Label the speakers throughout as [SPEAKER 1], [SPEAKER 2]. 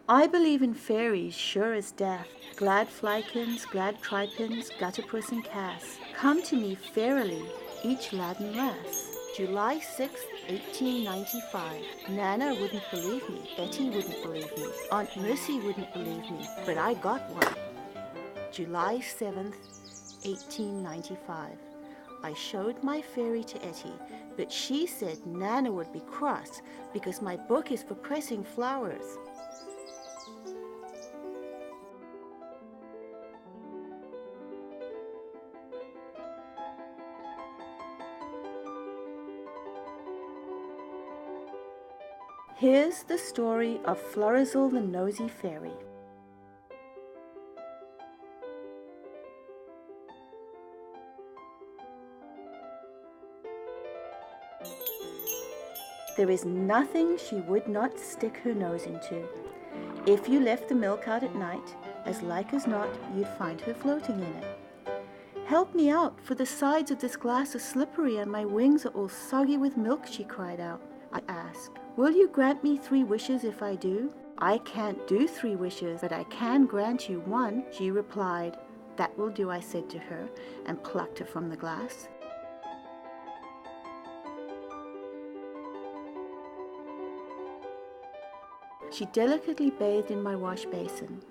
[SPEAKER 1] I believe in fairies sure as death, glad flykins, glad tripins, gutterpuss and Cass. Come to me fairily, each lad and lass. July 6th, 1895. Nana wouldn't believe me, Etty wouldn't believe me, Aunt Mercy wouldn't believe me, but I got one. July 7th, 1895. I showed my fairy to Etty, but she said Nana would be cross because my book is for pressing flowers. Here's the story of Florizel the Nosy Fairy. There is nothing she would not stick her nose into. If you left the milk out at night, as like as not, you'd find her floating in it. "Help me out, for the sides of this glass are slippery and my wings are all soggy with milk," she cried out. I asked, "Will you grant me 3 wishes if I do?" "I can't do 3 wishes, but I can grant you 1, she replied. "That will do," I said to her, and plucked her from the glass. She delicately bathed in my wash basin.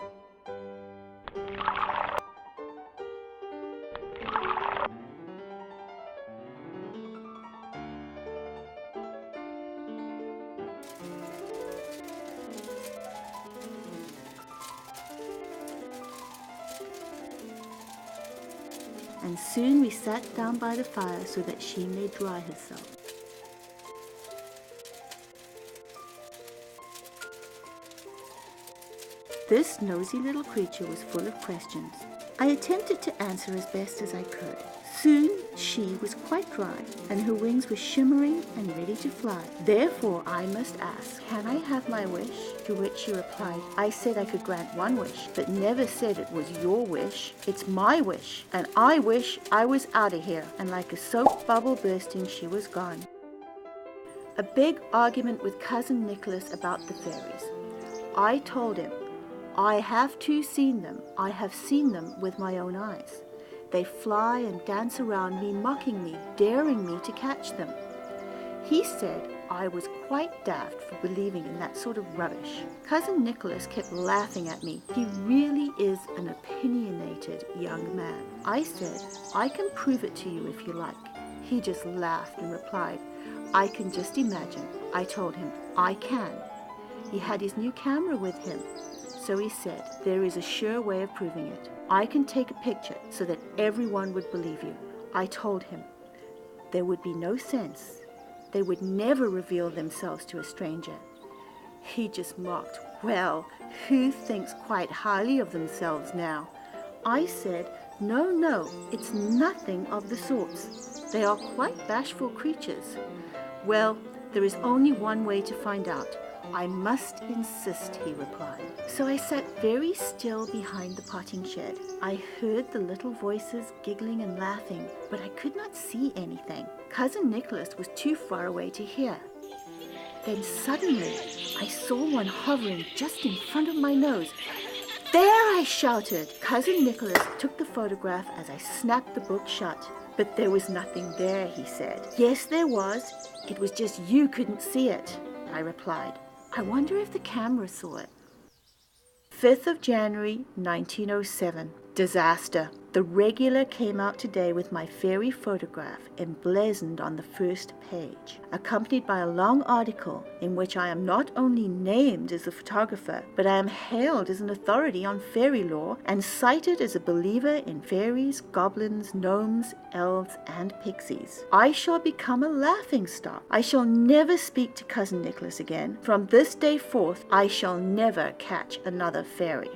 [SPEAKER 1] And soon we sat down by the fire so that she may dry herself. This nosy little creature was full of questions. I attempted to answer as best as I could. Soon she was quite dry, and her wings were shimmering and ready to fly. Therefore I must ask, "Can I have my wish?" To which she replied, "I said I could grant 1 wish, but never said it was your wish. It's my wish, and I wish I was out of here." And like a soap bubble bursting, she was gone. A big argument with Cousin Nicholas about the fairies. I told him, "I have too seen them. I have seen them with my own eyes. They fly and dance around me, mocking me, daring me to catch them." He said I was quite daft for believing in that sort of rubbish. Cousin Nicholas kept laughing at me. He really is an opinionated young man. I said, "I can prove it to you if you like." He just laughed and replied, "I can just imagine." I told him, "I can." He had his new camera with him. So he said, "There is a sure way of proving it. I can take a picture so that everyone would believe you." I told him, there would be no sense. They would never reveal themselves to a stranger. He just mocked, "Well, who thinks quite highly of themselves now?" I said, No, it's nothing of the sorts. They are quite bashful creatures." "Well, there is only one way to find out. I must insist," he replied. So I sat very still behind the potting shed. I heard the little voices giggling and laughing, but I could not see anything. Cousin Nicholas was too far away to hear. Then suddenly I saw one hovering just in front of my nose. "There!" I shouted. Cousin Nicholas took the photograph as I snapped the book shut. "But there was nothing there," he said. "Yes, there was. It was just you couldn't see it," I replied. I wonder if the camera saw it. 5th of January, 1907. Disaster. The regular came out today with my fairy photograph emblazoned on the first page, accompanied by a long article in which I am not only named as the photographer, but I am hailed as an authority on fairy lore and cited as a believer in fairies, goblins, gnomes, elves, and pixies. I shall become a laughingstock. I shall never speak to Cousin Nicholas again. From this day forth, I shall never catch another fairy.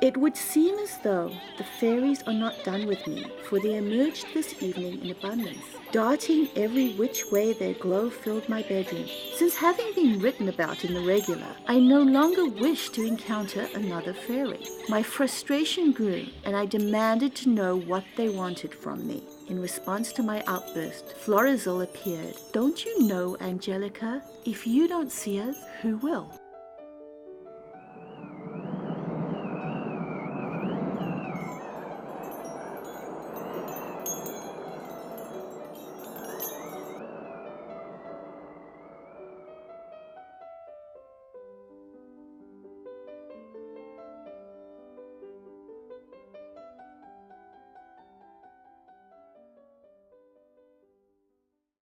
[SPEAKER 1] It would seem as though the fairies are not done with me, for they emerged this evening in abundance. Darting every which way their glow filled my bedroom. Since having been written about in the regular, I no longer wished to encounter another fairy. My frustration grew, and I demanded to know what they wanted from me. In response to my outburst, Florizel appeared. "Don't you know, Angelica? If you don't see us, who will?"